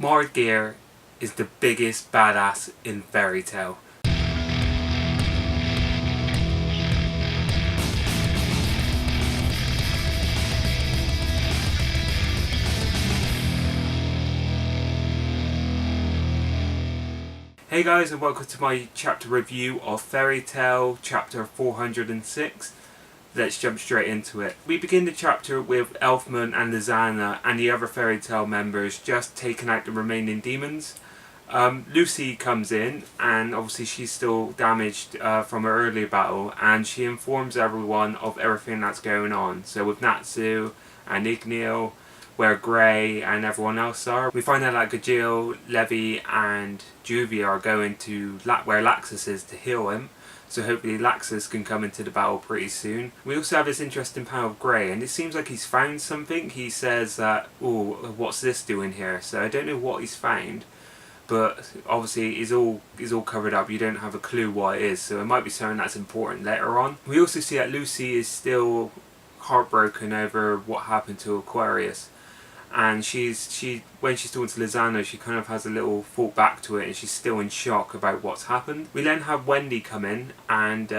Mard Geer is the biggest badass in Fairy Tail. Hey guys, and welcome to my chapter review of Fairy Tail chapter 406. Let's jump straight into it. We begin the chapter with Elfman and Lizana and the other Fairy Tail members just taking out the remaining demons. Lucy comes in, and obviously she's still damaged from her earlier battle, and she informs everyone of everything that's going on. So with Natsu and Igneel, where Grey and everyone else are. We find out that Gajeel, Levy and Juvia are going to where Laxus is to heal him. So hopefully Laxus can come into the battle pretty soon. We also have this interesting panel of Grey, and it seems like he's found something. He says that, "Oh, what's this doing here?" So I don't know what he's found, but obviously he's all covered up. You don't have a clue what it is, so it might be something that's important later on. We also see that Lucy is still heartbroken over what happened to Aquarius. And when she's talking to Lizana, she kind of has a little thought back to it, and she's still in shock about what's happened. We then have Wendy come in, and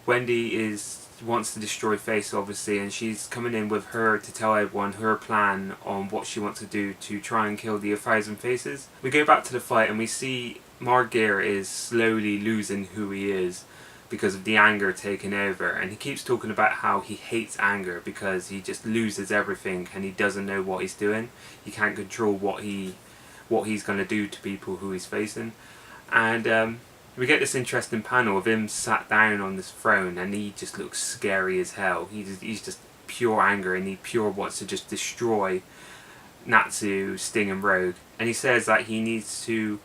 Wendy wants to destroy Face, obviously, and she's coming in with her to tell everyone her plan on what she wants to do to try and kill the 1,000 Faces. We go back to the fight, and we see Mard Geer is slowly losing who he is because of the anger taking over, and he keeps talking about how he hates anger because he just loses everything and he doesn't know what he's doing. He can't control what he's going to do to people who he's facing. And we get this interesting panel of him sat down on this throne, and he just looks scary as hell. He's just pure anger, and he pure wants to just destroy Natsu, Sting and Rogue. And he says that he needs to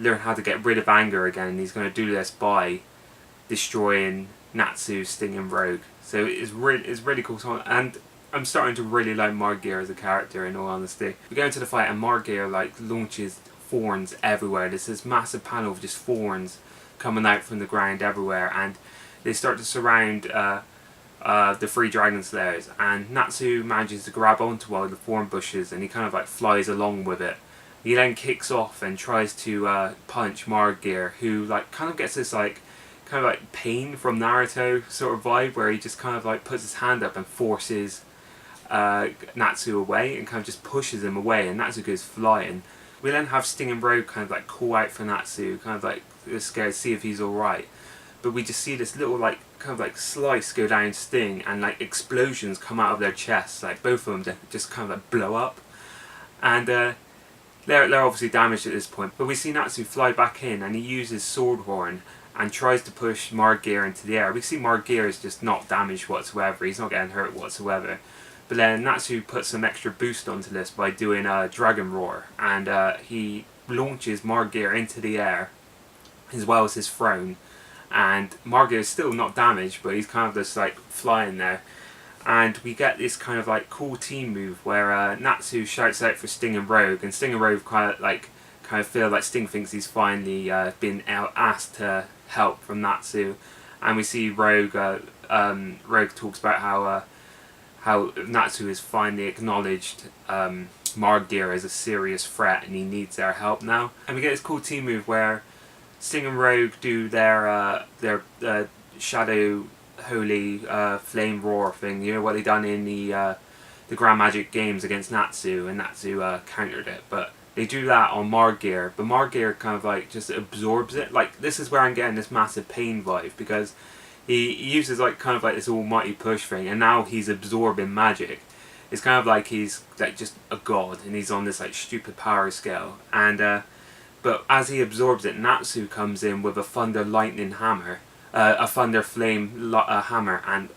learn how to get rid of anger again, and he's going to do this by destroying Natsu, Sting and Rogue. So it's really cool song, and I'm starting to really like Mard Geer as a character, in all honesty. We go into the fight, and Mard Geer launches thorns everywhere. There's this massive panel of just thorns coming out from the ground everywhere, and they start to surround the 3 dragon slayers, and Natsu manages to grab onto one of the thorn bushes, and he kind of flies along with it. He then kicks off and tries to punch Mard Geer, who kind of gets this pain from Naruto sort of vibe, where he just kind of puts his hand up and forces Natsu away, and kind of just pushes him away, and Natsu goes flying. We then have Sting and Rogue kind of call out for Natsu, kind of scared to see if he's alright. But we just see this little slice go down Sting, and explosions come out of their chests, both of them just kind of blow up. And they're obviously damaged at this point. But we see Natsu fly back in, and he uses Sword Horn and tries to push Mard Geer into the air. We see Mard Geer is just not damaged whatsoever. He's not getting hurt whatsoever. But then Natsu puts some extra boost onto this by doing a Dragon Roar, and he launches Mard Geer into the air, as well as his throne. And Mard Geer is still not damaged, but he's kind of just flying there. And we get this kind of cool team move where Natsu shouts out for Sting and Rogue, and Sting and Rogue kind of feel like Sting thinks he's finally been asked to help from Natsu. And we see Rogue talks about how Natsu has finally acknowledged Mard Geer as a serious threat, and he needs their help now. And we get this cool team move where Sting and Rogue do their Shadow Holy Flame Roar thing. You know what they done in the Grand Magic games against Natsu, and Natsu countered it. But they do that on Mard Geer, but Mard Geer kind of just absorbs it. This is where I'm getting this massive pain vibe, because he uses this almighty push thing, and now he's absorbing magic. It's kind of like he's just a god, and he's on this stupid power scale. And but as he absorbs it, Natsu comes in with a thunder lightning hammer, a thunder flame hammer, and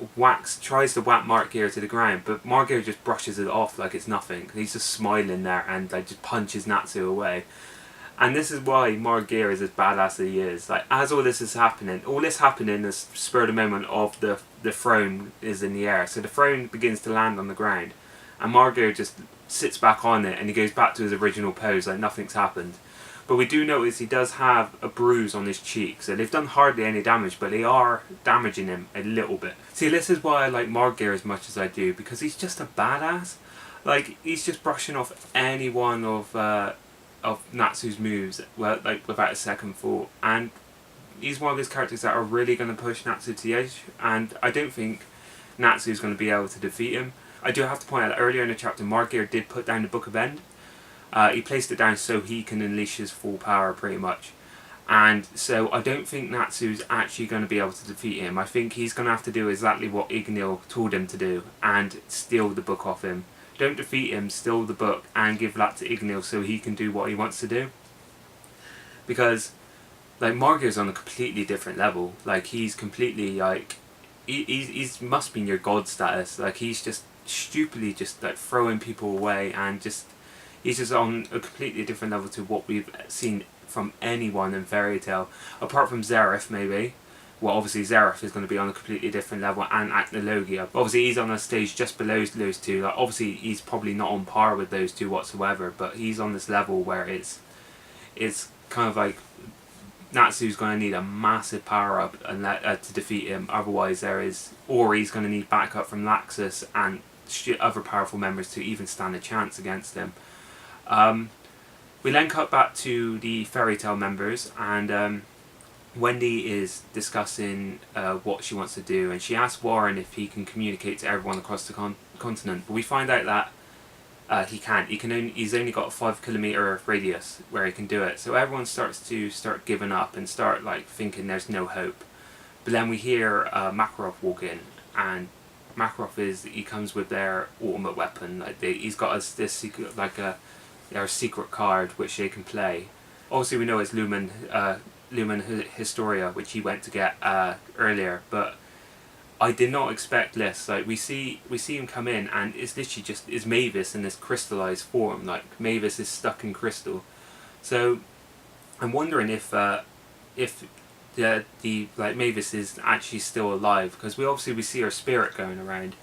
tries to whack Mard Geer to the ground, but Mard Geer just brushes it off like it's nothing. He's just smiling there, and just punches Natsu away. And this is why Mard Geer is as badass as he is. As all this is happening, the spur of the moment of the throne is in the air. So the throne begins to land on the ground, and Mard Geer just sits back on it, and he goes back to his original pose like nothing's happened. But we do notice he does have a bruise on his cheek, so they've done hardly any damage, but they are damaging him a little bit. See, this is why I like Mard Geer as much as I do, because he's just a badass. He's just brushing off any one of Natsu's moves, well, like without a second thought. And he's one of those characters that are really going to push Natsu to the edge, and I don't think Natsu's going to be able to defeat him. I do have to point out that earlier in the chapter, Mard Geer did put down the Book of End. He placed it down so he can unleash his full power, pretty much. And so I don't think Natsu's actually going to be able to defeat him. I think he's going to have to do exactly what Ignil told him to do, and steal the book off him. Don't defeat him, steal the book, and give that to Ignil so he can do what he wants to do. Because, like, Mard Geer's on a completely different level. Like, he's completely, like, he's must be near god status. Like, he's just stupidly just, like, throwing people away, and just, he's just on a completely different level to what we've seen from anyone in Fairy Tail, apart from Zeref, maybe. Well, obviously Zeref is going to be on a completely different level, and Acnologia. Obviously he's on a stage just below those two. Like, obviously he's probably not on par with those two whatsoever, but he's on this level where it's kind of like Natsu's going to need a massive power up and to defeat him. Otherwise or he's going to need backup from Laxus and other powerful members to even stand a chance against him. We then cut back to the Fairy Tail members, and Wendy is discussing what she wants to do, and she asks Warren if he can communicate to everyone across the continent. But we find out that he can't. He's only got a 5 kilometer radius where he can do it. So everyone starts giving up and start like thinking there's no hope. But then we hear Makarov walk in, and Makarov he comes with their ultimate weapon. Like he's got this secret, like a secret card which they can play. Obviously we know it's Lumen Historia, which he went to get earlier, but I did not expect this. Like we see him come in, and it's literally just is Mavis in this crystallized form. Like Mavis is stuck in crystal. So I'm wondering if the Mavis is actually still alive, because we see her spirit going around.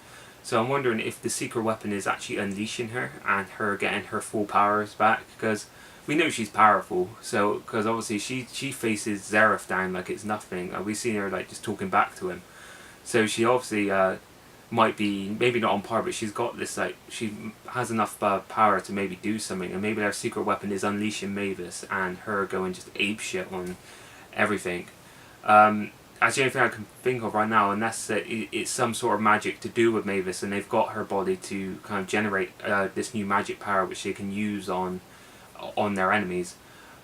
So I'm wondering if the secret weapon is actually unleashing her and her getting her full powers back, because we know she's powerful. So because obviously she faces Zeref down like it's nothing, and we've seen her like just talking back to him. So she obviously might be maybe not on par, but she's got this like she has enough power to maybe do something, and maybe her secret weapon is unleashing Mavis and her going just apeshit on everything. That's the only thing I can think of right now, unless it's some sort of magic to do with Mavis, and they've got her body to kind of generate this new magic power which they can use on their enemies.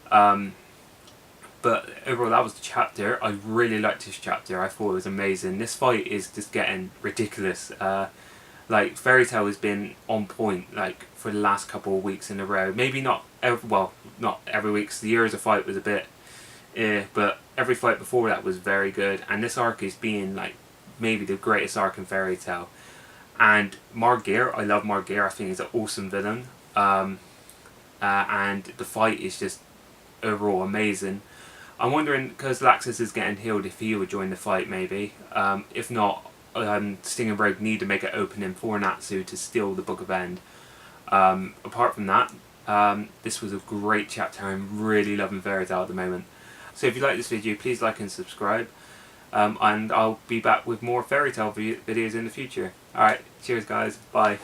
But overall, that was the chapter. I really liked this chapter. I thought it was amazing. This fight is just getting ridiculous. Like Fairy Tail has been on point like for the last couple of weeks in a row. Maybe not not every week. The Years of Fight was a bit, but every fight before that was very good. And this arc is being like maybe the greatest arc in Fairy Tail. And Mard Geer, I love Mard Geer. I think he's an awesome villain. And the fight is just overall amazing. I'm wondering, because Laxus is getting healed, if he would join the fight maybe. If not, Sting and Rogue need to make an opening for Natsu to steal the Book of End. Apart from that, this was a great chapter. I'm really loving Fairy Tail at the moment. So if you like this video, please like and subscribe. And I'll be back with more Fairy Tail videos in the future. Alright, cheers guys, bye.